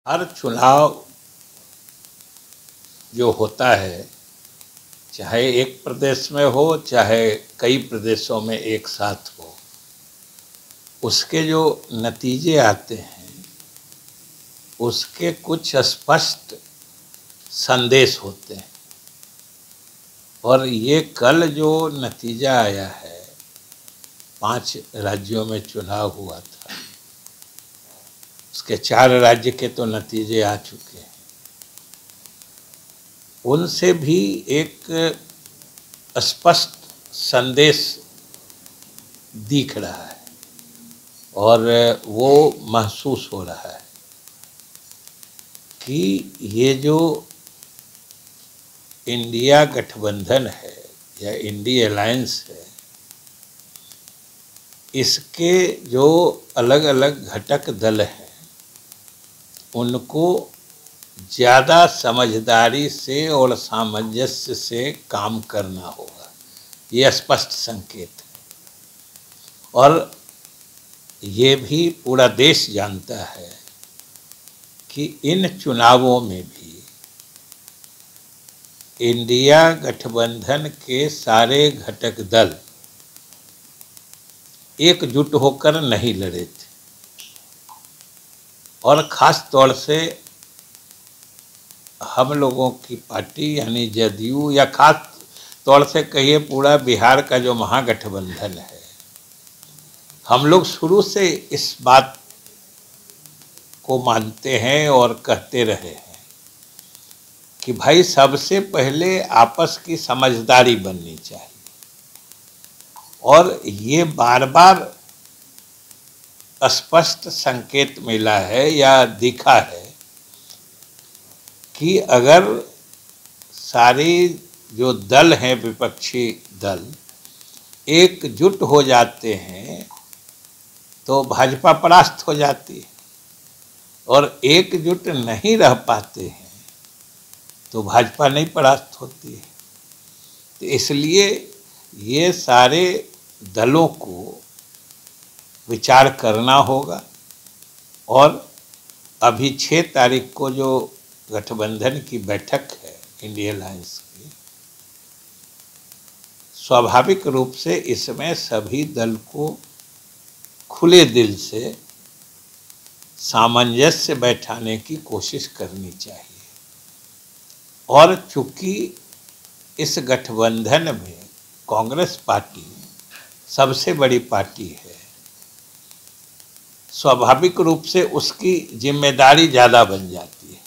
हर चुनाव जो होता है, चाहे एक प्रदेश में हो चाहे कई प्रदेशों में एक साथ हो, उसके जो नतीजे आते हैं उसके कुछ स्पष्ट संदेश होते हैं। और ये कल जो नतीजा आया है, 5 राज्यों में चुनाव हुआ था, उसके 4 राज्य के तो नतीजे आ चुके हैं। उनसे भी एक स्पष्ट संदेश दिख रहा है और वो महसूस हो रहा है कि ये जो इंडिया गठबंधन है या इंडिया अलायंस है, इसके जो अलग अलग घटक दल हैं उनको ज़्यादा समझदारी से और सामंजस्य से काम करना होगा, ये स्पष्ट संकेत है। और ये भी पूरा देश जानता है कि इन चुनावों में भी इंडिया गठबंधन के सारे घटक दल एकजुट होकर नहीं लड़े थे। और ख़ास तौर से हम लोगों की पार्टी यानी जदयू, या खास तौर से कहिए पूरा बिहार का जो महागठबंधन है, हम लोग शुरू से इस बात को मानते हैं और कहते रहे हैं कि भाई सबसे पहले आपस की समझदारी बननी चाहिए। और ये बार बार स्पष्ट संकेत मिला है या दिखा है कि अगर सारे जो दल हैं, विपक्षी दल एकजुट हो जाते हैं तो भाजपा परास्त हो जाती है, और एकजुट नहीं रह पाते हैं तो भाजपा नहीं परास्त होती है। तो इसलिए ये सारे दलों को विचार करना होगा। और अभी 6 तारीख को जो गठबंधन की बैठक है इंडिया अलायंस की, स्वाभाविक रूप से इसमें सभी दल को खुले दिल से सामंजस्य बैठाने की कोशिश करनी चाहिए। और चूंकि इस गठबंधन में कांग्रेस पार्टी सबसे बड़ी पार्टी है, स्वाभाविक रूप से उसकी जिम्मेदारी ज़्यादा बन जाती है।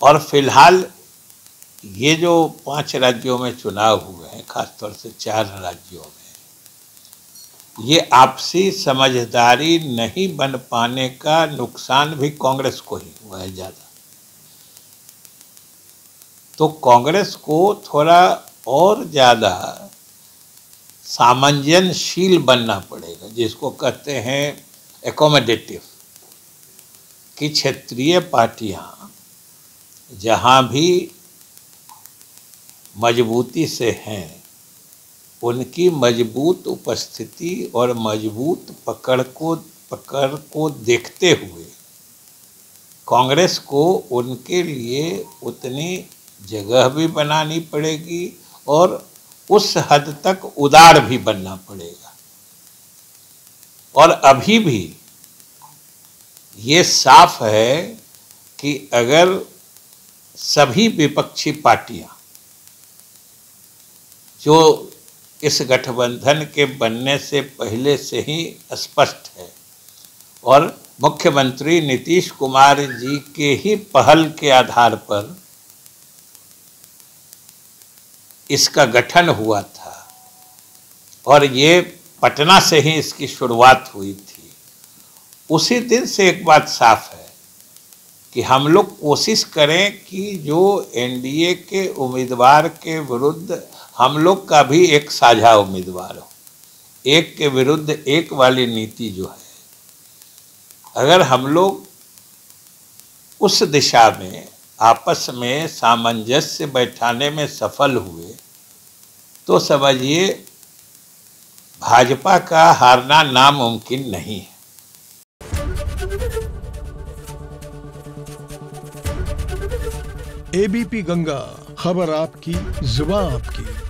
और फिलहाल ये जो 5 राज्यों में चुनाव हुए हैं, खासतौर से 4 राज्यों में, ये आपसी समझदारी नहीं बन पाने का नुकसान भी कांग्रेस को ही हुआ है ज़्यादा। तो कांग्रेस को थोड़ा और ज़्यादा सामंजनशील बनना पड़ेगा, जिसको कहते हैं एकोमोडेटिव, कि क्षेत्रीय पार्टियां जहां भी मजबूती से हैं, उनकी मजबूत उपस्थिति और मजबूत पकड़ को देखते हुए कांग्रेस को उनके लिए उतनी जगह भी बनानी पड़ेगी और उस हद तक उदार भी बनना पड़ेगा। और अभी भी ये साफ है कि अगर सभी विपक्षी पार्टियां जो इस गठबंधन के बनने से पहले से ही स्पष्ट है, और मुख्यमंत्री नीतीश कुमार जी के ही पहल के आधार पर इसका गठन हुआ था, और ये पटना से ही इसकी शुरुआत हुई थी, उसी दिन से एक बात साफ है कि हम लोग कोशिश करें कि जो एनडीए के उम्मीदवार के विरुद्ध हम लोग का भी एक साझा उम्मीदवार हो, एक के विरुद्ध एक वाली नीति जो है, अगर हम लोग उस दिशा में आपस में सामंजस्य बैठाने में सफल हुए तो समझिए भाजपा का हारना नामुमकिन नहीं है। एबीपी गंगा, खबर आपकी, जुबान आपकी।